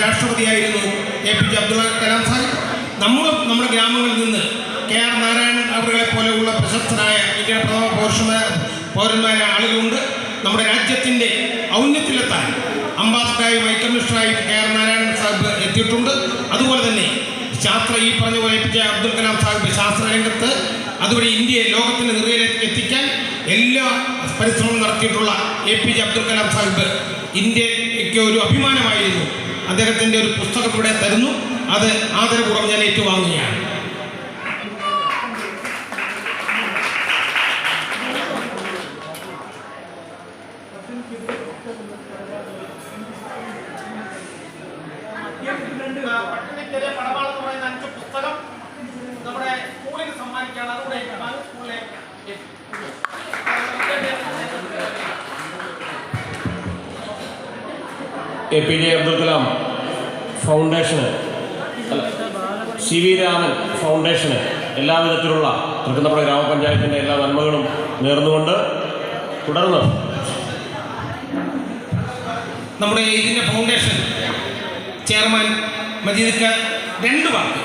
രാഷ്ട്രപതിയായിരുന്നു APJ Abdul Kalam Sahib. നമ്മളും നമ്മുടെ ഗ്രാമങ്ങളിൽ നിന്ന് KR നാരായണൻ അവരെ പോലെയുള്ള പ്രശസ്തനായ ഇന്ത്യയുടെ പ്രഥമ പൗരന്മാരായ ആളുകളുണ്ട്. നമ്മുടെ രാജ്യത്തിൻ്റെ ഔന്നത്യത്തിലെത്താൻ അംബാസഡറായും ഹൈക്കമ്മീഷണറായും KR നാരായണൻ സാഹിബ് എത്തിയിട്ടുണ്ട്. അതുപോലെ തന്നെ ഈ പറഞ്ഞ പോലെ APJ അബ്ദുൽ കലാം സാഹിബ് ശാസ്ത്രരംഗത്ത് അതുവഴി ഇന്ത്യയെ ലോകത്തിൻ്റെ നിറയിലേക്ക് എത്തിക്കാൻ എല്ലാ പരിശ്രമവും നടത്തിയിട്ടുള്ള APJ അബ്ദുൽ കലാം സാഹിബ് ഇന്ത്യയ്ക്ക് ഒരു അഭിമാനമായിരുന്നു. അദ്ദേഹത്തിൻ്റെ ഒരു പുസ്തകം ഇവിടെ തരുന്നു. അത് ആദരപൂർവ്വം ഞാൻ ഏറ്റുവാങ്ങുകയാണ്. പടമാളെന്ന് പറയുന്ന 5 പുസ്തകം നമ്മുടെ സ്കൂളിൽ സമ്മാനിക്കുകയാണ്. അതുകൂടെ സ്കൂളിലെ APJ അബ്ദുൽ കലാം ഫൗണ്ടേഷന് CV രാമൻ ഫൗണ്ടേഷന് എല്ലാവിധത്തിലുള്ള തൃക്കുന്നപ്പുഴ ഗ്രാമപഞ്ചായത്തിൻ്റെ എല്ലാ നന്മകളും നേർന്നുകൊണ്ട് തുടർന്ന് നമ്മുടെ ഇതിൻ്റെ ഫൗണ്ടേഷൻ ചെയർമാൻ മജീദ് 2 വാക്ക്